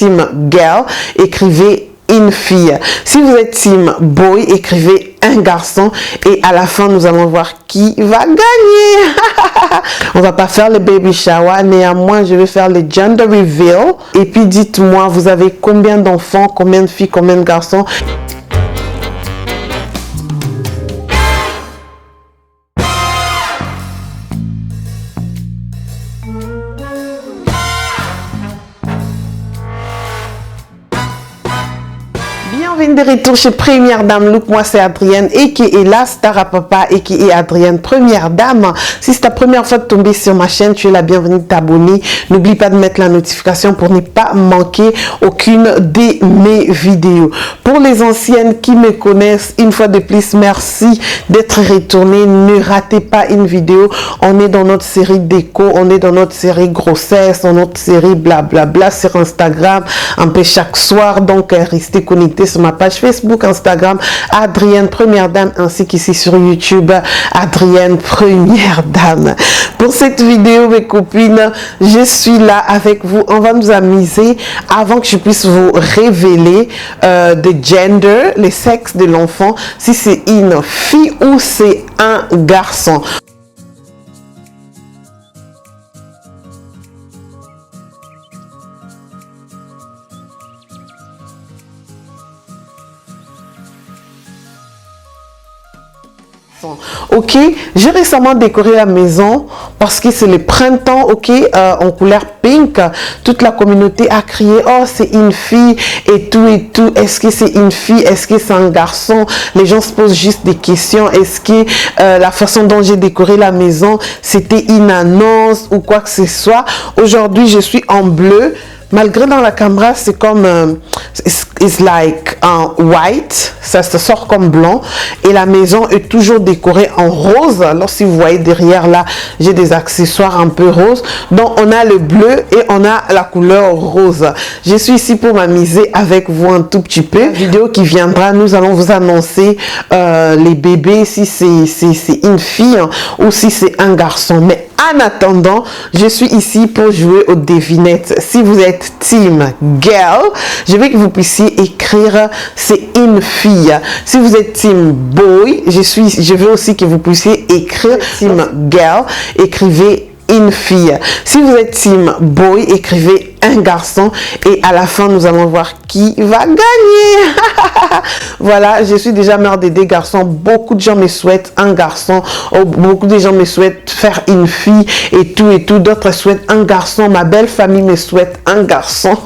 team girl, écrivez une fille. Si vous êtes team boy, écrivez un garçon et à la fin nous allons voir qui va gagner. On va pas faire le baby shower, néanmoins je vais faire le gender reveal et puis dites-moi, vous avez combien d'enfants, combien de filles, combien de garçons? Bienvenue de retour chez Première Dame Look. Moi c'est Adrienne et qui est la star à papa et qui est Adrienne Première Dame. Si c'est ta première fois de tomber sur ma chaîne, tu es la bienvenue de t'abonner. N'oublie pas de mettre la notification pour ne pas manquer aucune de mes vidéos. Pour les anciennes qui me connaissent, une fois de plus, merci d'être retourné. Ne ratez pas une vidéo. On est dans notre série déco, on est dans notre série grossesse, dans notre série blablabla sur Instagram, un peu chaque soir. Donc restez connectés sur ma page Facebook, Instagram, Adrienne Première Dame, ainsi qu'ici sur YouTube, Adrienne Première Dame. Pour cette vidéo, mes copines, je suis là avec vous. On va nous amuser avant que je puisse vous révéler le gender, le sexe de l'enfant, si c'est une fille ou c'est un garçon. Ok, j'ai récemment décoré la maison parce que c'est le printemps, ok, en couleur pink. Toute la communauté a crié, oh c'est une fille et tout, est-ce que c'est une fille, est-ce que c'est un garçon? Les gens se posent juste des questions, est-ce que la façon dont j'ai décoré la maison, c'était une annonce ou quoi que ce soit? Aujourd'hui, je suis en bleu. Malgré dans la caméra, c'est comme, it's like white, ça se sort comme blanc. Et la maison est toujours décorée en rose. Alors, si vous voyez derrière là, j'ai des accessoires un peu roses. Donc, on a le bleu et on a la couleur rose. Je suis ici pour m'amuser avec vous un tout petit peu. La vidéo qui viendra, nous allons vous annoncer les bébés, si c'est une fille ou si c'est un garçon. Mais en attendant, je suis ici pour jouer aux devinettes. Si vous êtes team girl, je veux que vous puissiez écrire c'est une fille. Si vous êtes team boy, je veux aussi que vous puissiez écrire team girl, écrivez une fille. Si vous êtes team boy, écrivez un garçon et à la fin nous allons voir qui va gagner. Voilà, je suis déjà mère des garçons. Beaucoup de gens me souhaitent un garçon, beaucoup de gens me souhaitent faire une fille et tout, d'autres souhaitent un garçon. Ma belle famille me souhaite un garçon.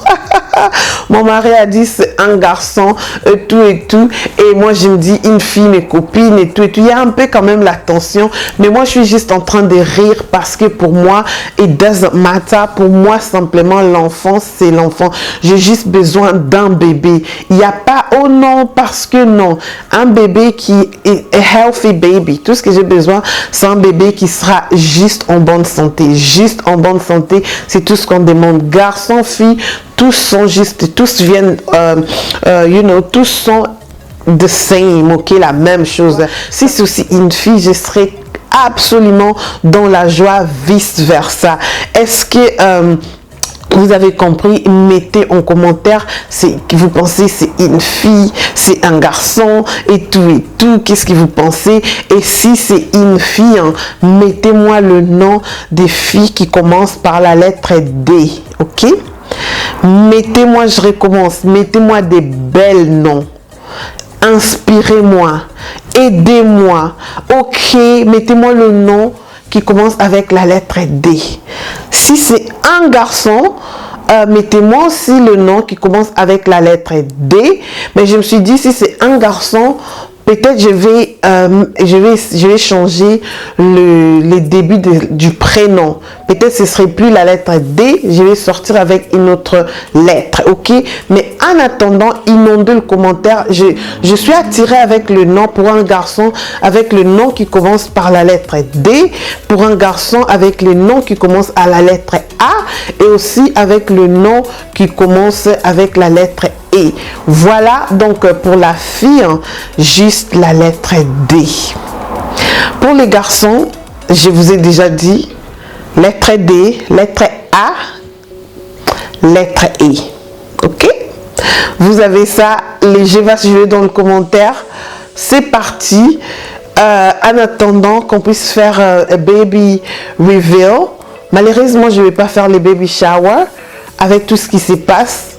Mon mari a dit c'est un garçon et tout, et moi je me dis une fille, mes copines et tout. Il y a un peu quand même la tension, mais moi je suis juste en train de rire parce que pour moi it doesn't matter. Pour moi simplement l'enfant c'est l'enfant. J'ai juste besoin d'un bébé. Il n'y a pas oh non, parce que non, un bébé qui est a healthy baby. Tout ce que j'ai besoin c'est un bébé qui sera juste en bonne santé. Juste en bonne santé, c'est tout ce qu'on demande. Garçon, fille, tous sont juste, tous viennent, tous sont the same, ok, la même chose. Si c'est aussi une fille, je serai absolument dans la joie, vice versa. Est-ce que vous avez compris? Mettez en commentaire que vous pensez c'est une fille, c'est un garçon et tout. Qu'est-ce que vous pensez? Et si c'est une fille, hein, mettez-moi le nom des filles qui commencent par la lettre D, ok? Mettez-moi, je recommence, mettez-moi des belles noms. Inspirez-moi, aidez-moi. Ok, mettez-moi le nom qui commence avec la lettre D. Si c'est un garçon, mettez-moi aussi le nom qui commence avec la lettre D. Mais je me suis dit, si c'est un garçon, peut-être je vais changer le début du prénom. Peut-être ce serait plus la lettre D, je vais sortir avec une autre lettre, ok? Mais en attendant, inondez le commentaire. Je suis attirée avec le nom pour un garçon avec le nom qui commence par la lettre D, pour un garçon avec le nom qui commence à la lettre A et aussi avec le nom qui commence avec la lettre E. Voilà donc pour la fille, hein, juste la lettre D. Pour les garçons, je vous ai déjà dit lettre D, lettre A, lettre E. Ok? Vous avez ça, léger va se jouer dans le commentaire. C'est parti. En attendant qu'on puisse faire un baby reveal. Malheureusement, je ne vais pas faire les baby shower avec tout ce qui se passe.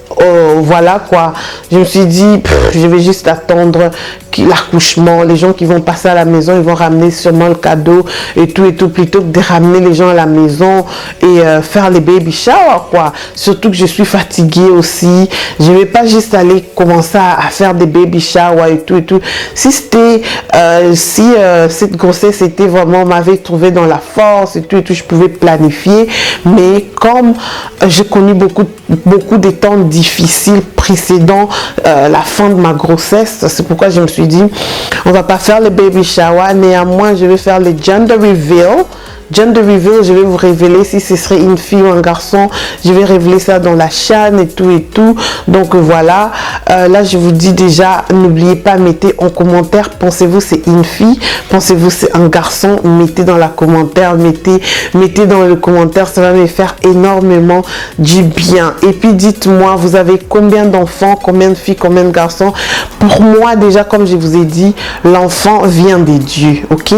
Voilà quoi, je me suis dit je vais juste attendre l'accouchement, les gens qui vont passer à la maison, ils vont ramener sûrement le cadeau et tout, plutôt que de ramener les gens à la maison et faire les baby shower quoi. Surtout que je suis fatiguée aussi, je vais pas juste aller commencer à faire des baby shower et tout. Si c'était cette grossesse était vraiment, m'avait trouvé dans la force et tout, je pouvais planifier, mais comme j'ai connu beaucoup de temps difficiles précédant la fin de ma grossesse, c'est pourquoi je me suis dit on va pas faire le baby shower, néanmoins je vais faire le gender reveal. Gender reveal, je vais vous révéler si ce serait une fille ou un garçon, je vais révéler ça dans la chaîne et tout. Donc voilà, là je vous dis déjà, n'oubliez pas, mettez en commentaire, pensez-vous c'est une fille, pensez-vous c'est un garçon, mettez dans la commentaire, mettez dans le commentaire, ça va me faire énormément du bien. Et puis dites-moi, vous avez combien d'enfants, combien de filles, combien de garçons? Pour moi déjà, comme je vous ai dit, l'enfant vient des dieux, ok?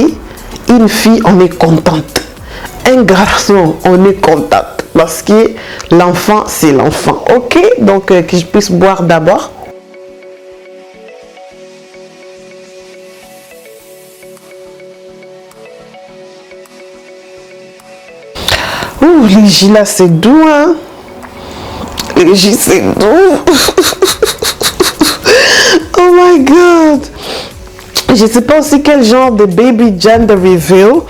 Une fille, on est contente. Un garçon, on est contente. Parce que l'enfant, c'est l'enfant. Ok? Donc, que je puisse boire d'abord. Ouh, les jus là, c'est doux, hein? Les jus, c'est doux. Oh my God! Je ne sais pas aussi quel genre de baby gender reveal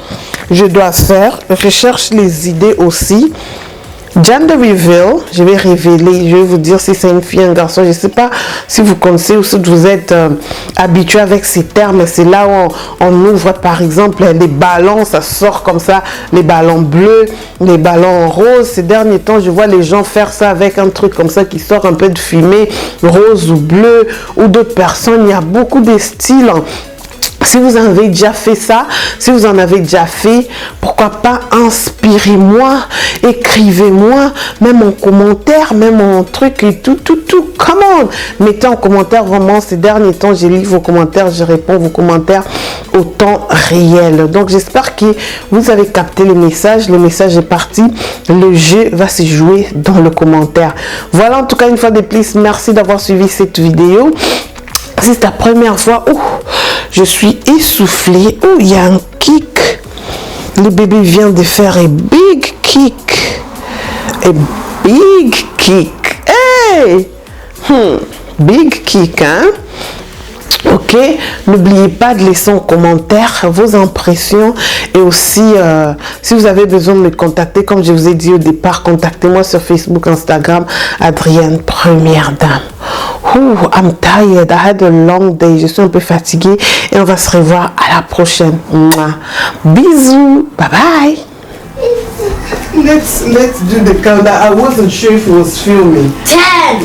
je dois faire. Je cherche les idées aussi. Gender reveal, je vais révéler, je vais vous dire si c'est une fille, un garçon. Je ne sais pas si vous connaissez ou si vous êtes habitué avec ces termes. C'est là où on ouvre par exemple les ballons, ça sort comme ça, les ballons bleus, les ballons roses. Ces derniers temps, je vois les gens faire ça avec un truc comme ça qui sort un peu de fumée, rose ou bleu, ou d'autres personnes. Il y a beaucoup de styles. Si vous avez déjà fait ça, si vous en avez déjà fait, pourquoi pas inspirez-moi, écrivez-moi, même en commentaire, même en truc et tout. Come on! Mettez en commentaire vraiment, ces derniers temps, j'ai lu vos commentaires, je réponds vos commentaires au temps réel. Donc j'espère que vous avez capté le message est parti, le jeu va se jouer dans le commentaire. Voilà, en tout cas, une fois de plus, merci d'avoir suivi cette vidéo. Si c'est ta première fois, je suis essoufflée. Il y a un kick. Le bébé vient de faire un big kick. Un big kick. Hey! Big kick, hein? Ok, n'oubliez pas de laisser en commentaire vos impressions et aussi si vous avez besoin de me contacter, comme je vous ai dit au départ, contactez-moi sur Facebook, Instagram, Adrienne Première Dame. I'm tired, I had a long day, je suis un peu fatiguée et on va se revoir à la prochaine. Mouah. Bisous, bye bye. Let's do the countdown. I wasn't sure if it was filming. 10,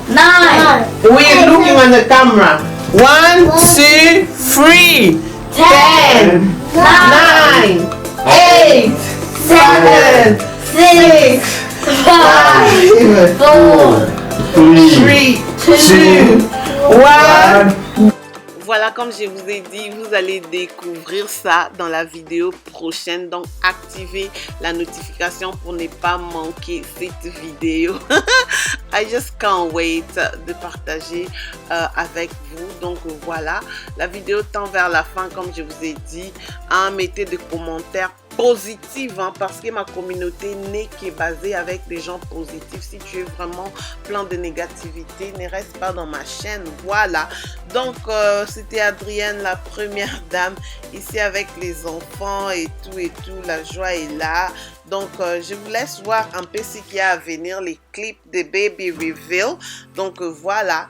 9. We're looking on the camera. 1, 2, 3, 10, 9, 8, 7, 6, 5, 4, 3, 2, 1. Voilà, comme je vous ai dit, vous allez découvrir ça dans la vidéo prochaine. Donc, activez la notification pour ne pas manquer cette vidéo. I just can't wait de partager avec vous. Donc, voilà, la vidéo tend vers la fin, comme je vous ai dit. Mettez des commentaires positive, hein, parce que ma communauté n'est que basée avec des gens positifs. Si tu es vraiment plein de négativité, ne reste pas dans ma chaîne. Voilà, donc c'était Adrienne, la première dame, ici avec les enfants et tout, la joie est là. Donc je vous laisse voir un peu ce qu'il y a à venir, les clips de baby reveal. Donc voilà.